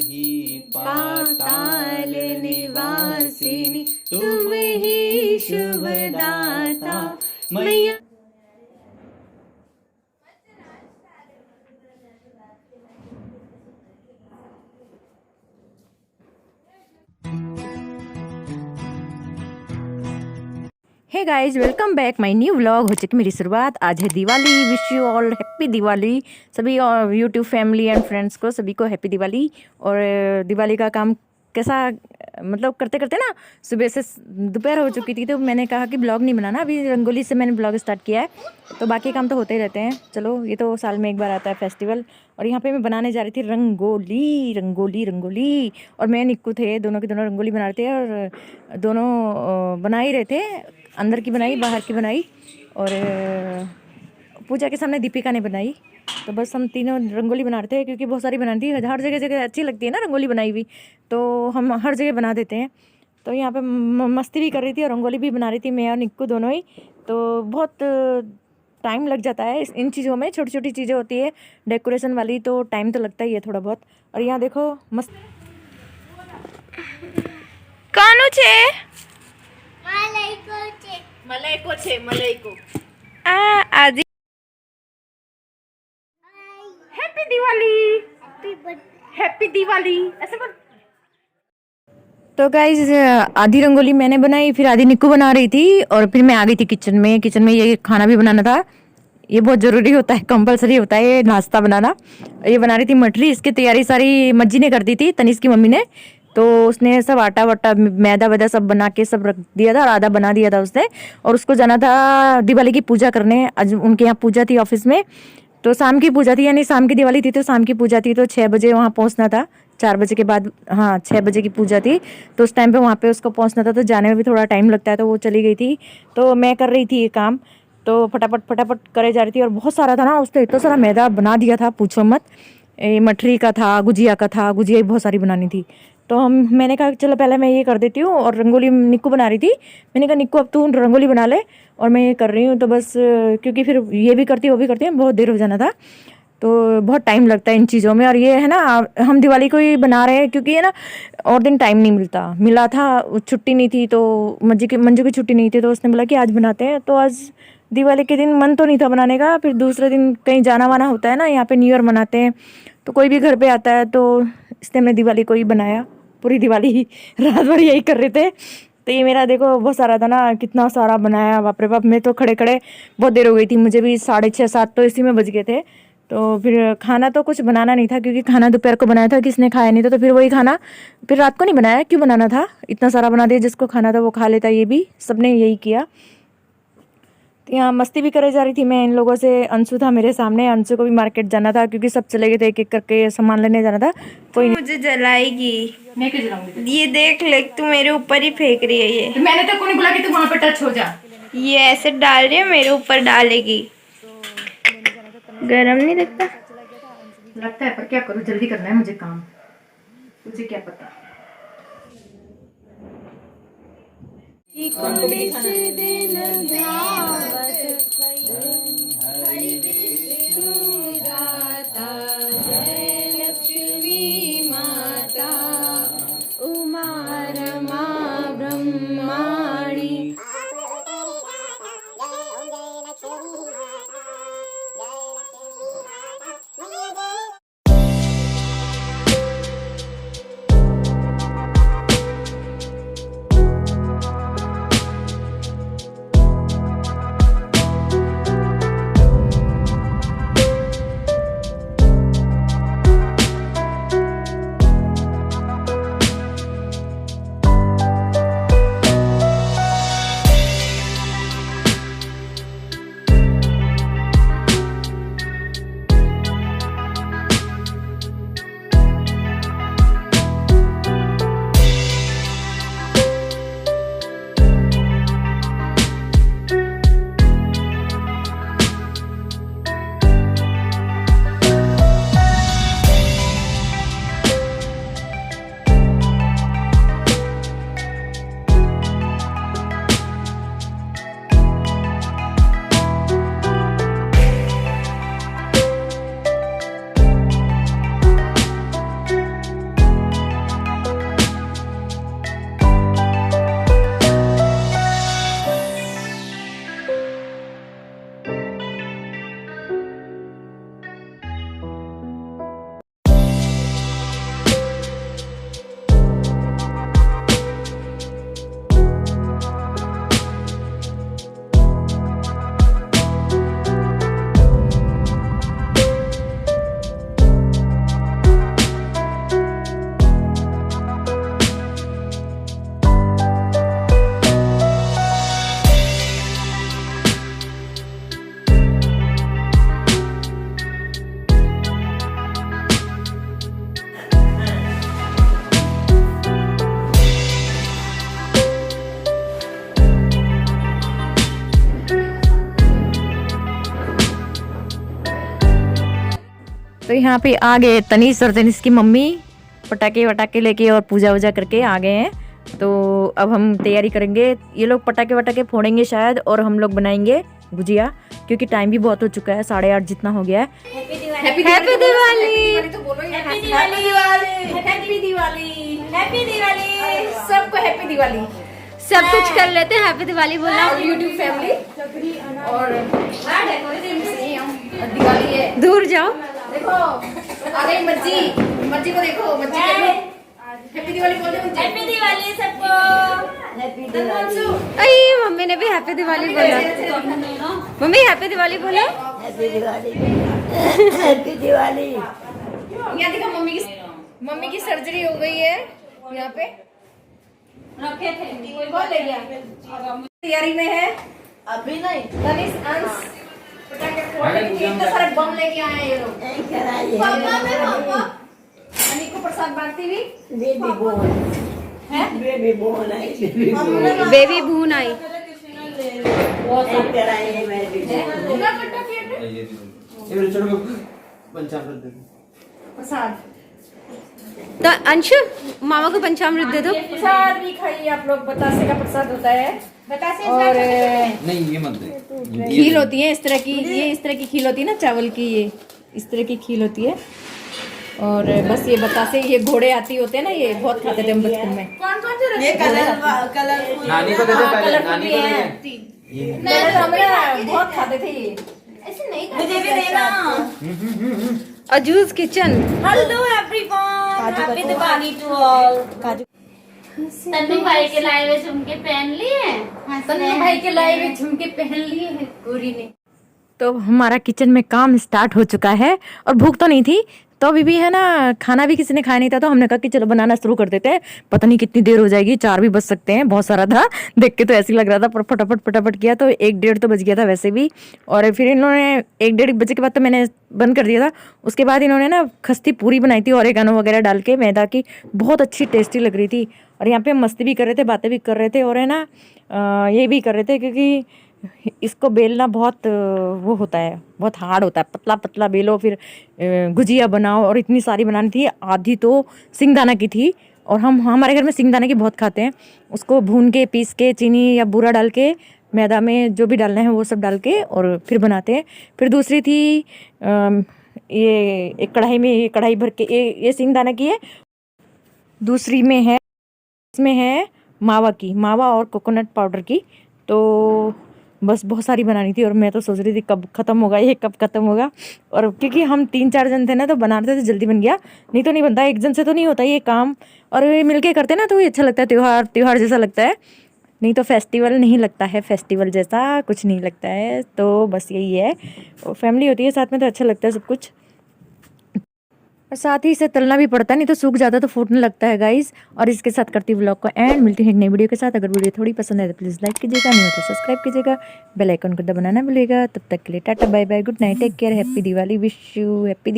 ही पाताल निवासिनी, तुम ही शुभदाता मैया। Hey guys, welcome back my new vlog. हो चुकी मेरी शुरुआत। आज है Diwali. Wish you all happy Diwali. सभी यूट्यूब फैमिली एंड फ्रेंड्स को सभी को हैप्पी दिवाली। और दिवाली का काम कैसा, मतलब करते करते ना सुबह से दोपहर हो चुकी थी, तो मैंने कहा कि ब्लॉग नहीं बनाना। अभी रंगोली से मैंने ब्लॉग स्टार्ट किया है, तो बाकी काम तो होते ही रहते हैं। चलो, ये तो साल में एक बार आता है फेस्टिवल। और यहाँ पे मैं बनाने जा रही थी रंगोली रंगोली रंगोली। और मैं निक्कू थे, दोनों के दोनों रंगोली बना रहे थे। और दोनों बना ही रहे थे, अंदर की बनाई बाहर की बनाई। और पूजा के सामने दीपिका ने बनाई। तो बस हम तीनों रंगोली बना रहे थे, क्योंकि बहुत सारी बनानी थी। हर जगह जगह अच्छी लगती है ना रंगोली बनाई हुई, तो हम हर जगह बना देते हैं। तो यहाँ पे मस्ती भी कर रही थी और रंगोली भी बना रही थी, मैं और निक्कू दोनों ही। तो बहुत टाइम लग जाता है इन चीज़ों में। छोटी छोटी चीज़ें होती है डेकोरेशन वाली, तो टाइम तो लगता ही है थोड़ा बहुत। और यहाँ देखो मस्त कानू छे मलाइको आदि हैप्पी दिवाली, हैप्पी दिवाली ऐसे बोल। तो गाइज, आधी रंगोली मैंने बनाई, फिर आधी निक्कू बना रही थी। और फिर मैं आ गई थी किचन में। किचन में ये खाना भी बनाना था। ये बहुत ज़रूरी होता है, कंपलसरी होता है ये नाश्ता बनाना। ये बना रही थी मठरी। इसकी तैयारी सारी मज्जी ने कर दी थी, तनिष की मम्मी ने। तो उसने सब आटा वाटा मैदा वैदा सब बना के सब रख दिया था, और आधा बना दिया था उसने। और उसको जाना था दिवाली की पूजा करने। आज उनके यहाँ पूजा थी ऑफिस में। तो शाम की पूजा थी, यानी शाम की दिवाली थी, तो शाम की पूजा थी। तो 6 बजे वहाँ पहुँचना था। 4 बजे के बाद, हाँ 6 बजे की पूजा थी, तो उस टाइम पे वहाँ पे उसको पहुँचना था। तो जाने में भी थोड़ा टाइम लगता है, तो वो चली गई थी। तो मैं कर रही थी ये काम, तो फटाफट फटाफट करे जा रही थी। और बहुत सारा था ना, उसने इतना सारा मैदा बना दिया था, पूछो मत। ये मठरी का था, गुजिया का था, गुजिया भी बहुत सारी बनानी थी। तो मैंने कहा चलो पहले मैं ये कर देती हूँ। और रंगोली निक्कू बना रही थी। मैंने कहा निक्कू अब तू रंगोली बना ले, और मैं ये कर रही हूँ। तो बस क्योंकि फिर ये भी करती वो भी करती है, बहुत देर हो जाना था। तो बहुत टाइम लगता है इन चीज़ों में। और ये है ना, हम दिवाली को ही बना रहे हैं, क्योंकि ये ना और दिन टाइम नहीं मिला था, छुट्टी नहीं थी। तो मंजू की छुट्टी नहीं थी, तो उसने बोला कि आज बनाते हैं। तो आज दिवाली के दिन मन तो नहीं था बनाने का। फिर दूसरे दिन कहीं जाना वाना होता है ना, यहाँ पे न्यू ईयर मनाते हैं, तो कोई भी घर पे आता है, तो इसलिए हमने दिवाली को ही बनाया। पूरी दिवाली ही रात भर यही कर रहे थे। तो ये मेरा देखो बहुत सारा था ना, कितना सारा बनाया, बाप रे बाप। मैं तो खड़े खड़े बहुत देर हो गई थी, मुझे भी 6:30 7 तो इसी में बज गए थे। तो फिर खाना तो कुछ बनाना नहीं था, क्योंकि खाना दोपहर को बनाया था, किसने खाया नहीं था। तो फिर वही खाना फिर रात को नहीं बनाया, क्यों बनाना था, इतना सारा बना दिया, जिसको खाना था वो खा लेता। ये भी सबने यही किया। तो यहाँ मस्ती भी करे जा रही थी मैं इन लोगों से। अंशु था मेरे सामने, अंशु को भी मार्केट जाना था, क्योंकि सब चले गए थे, एक एक करके सामान लेने जाना था। कोई नहीं, मुझे जलाएगी। मैं क्यों जलाऊंगी? ये देख ले, तू मेरे ऊपर ही फेंक रही है। ये मैंने तो को नहीं बोला कि तू वहाँ पे टच हो जा। ये ऐसे डाल रही है, मेरे ऊपर डालेगी। गरम नहीं लगता? लगता है, पर क्या करूँ, जल्दी करना है मुझे काम, मुझे क्या पता। तो यहाँ पे आ गए तनीष और तनीष की मम्मी पटाखे वटाखे लेके और पूजा वूजा करके आ गए हैं। तो अब हम तैयारी करेंगे, ये लोग पटाखे वटाखे फोड़ेंगे शायद और हम लोग बनाएंगे गुजिया, क्योंकि टाइम भी बहुत हो चुका है, 8:30 जितना हो गया है। हैप्पी दिवाली, सबको हैप्पी दिवाली। सब कुछ कर लेते हैं, हैप्पी दिवाली बोला। यूट्यूब फैमिली और दिवाली है। दूर जाओ। देखो आ गई मर्जी, मर्जी को देखो, मर्जी देखो। हैप्पी दिवाली बोल दो। हैप्पी दिवाली सबको। अरे मम्मी ने भी हैप्पी दिवाली बोला। मम्मी हैप्पी दिवाली बोला। हैप्पी दिवाली। यहाँ देखो मम्मी की सर्जरी हो गई है यहाँ पे। रखे थे कौन ले गया? तैयारी में है अभी नहीं तनिष अंश पटाखे फोड़ने के लिए इतने सारे बम लेके आए हैं ये लोग। कराइए अनिक को प्रसाद बांटती हुई बेबी बोल है। बेबी बोल आई बेबी बोल बेबी भून आई। कराइए बेबी प्रसाद तो अंशु मामा को पंचामृत दे दो। प्रसाद भी खाइए आप लोग, बतासे का प्रसाद होता है। बतासे और नहीं ये मत दे। खील होती है इस तरह की, ये इस तरह की खील होती है ना चावल की, ये इस तरह की खील होती है। और बस ये बतासे, ये घोड़े आती होते हैं ना, ये बहुत खाते थे हम बचपन में। कौन कौन से ये कलर नानी को दे दे पहले, नानी को दे दे। हम बहुत खाते थे ये। ऐसे नहीं मुझे भी देना। अजूज kitchen. Hello everyone, happy Diwali to all. Tannu भाई के लाए हुए झुमके पहन लिए। तन्नू भाई के लाए हुए झुमके पहन लिए हैं गौरी ने। तो हमारा किचन में काम स्टार्ट हो चुका है और भूख तो नहीं थी, तो अभी भी है ना, खाना भी किसी ने खाया नहीं था, तो हमने कहा कि चलो बनाना शुरू कर देते हैं। पता नहीं कितनी देर हो जाएगी, 4 भी बज सकते हैं, बहुत सारा था देख के तो ऐसे लग रहा था, पर फटाफट फटाफट किया तो 1-1:30 तो बज गया था वैसे भी। और फिर इन्होंने 1-1:30 बजे के बाद तो मैंने बंद कर दिया था। उसके बाद इन्होंने ना खस्ती पूरी बनाई थी ऑरिगेनो वगैरह डाल के मैदा की, बहुत अच्छी टेस्टी लग रही थी। और यहाँ पे हम मस्ती भी कर रहे थे, बातें भी कर रहे थे, और है ना ये भी कर रहे थे क्योंकि इसको बेलना बहुत वो होता है, बहुत हार्ड होता है। पतला पतला बेलो, फिर गुजिया बनाओ, और इतनी सारी बनानी थी। आधी तो सिंगदाना की थी, और हम हमारे घर में सिंगदाना की बहुत खाते हैं। उसको भून के पीस के चीनी या बूरा डाल के मैदा में जो भी डालना है वो सब डाल के और फिर बनाते हैं। फिर दूसरी थी ये एक कढ़ाई में, ये कढ़ाई भर के ये सिंगदाना की है। दूसरी में है, इसमें है मावा और कोकोनट पाउडर की। तो बस बहुत सारी बनानी थी, और मैं तो सोच रही थी कब ख़त्म होगा ये, कब ख़त्म होगा। और क्योंकि हम 3-4 जन थे ना, तो बना रहे थे तो जल्दी बन गया, नहीं तो नहीं बनता, एक जन से तो नहीं होता ये काम। और ये मिलके करते ना तो ये अच्छा लगता है, त्योहार जैसा लगता है, नहीं तो फेस्टिवल नहीं लगता है, फेस्टिवल जैसा कुछ नहीं लगता है। तो बस यही है, फैमिली होती है साथ में तो अच्छा लगता है सब कुछ। और साथ ही इसे तलना भी पड़ता है, नहीं तो सूख जाता तो फूटने लगता है गाइस। और इसके साथ करती हूँ व्लॉग को एंड, मिलती है एक नई वीडियो के साथ। अगर वीडियो थोड़ी पसंद है तो प्लीज़ लाइक कीजिएगा, नहीं हो तो सब्सक्राइब कीजिएगा, बेल आइकन को दबाना ना भूलिएगा। तब तक के लिए ta-ta bye bye, good night, take care, happy Diwali, wish you happy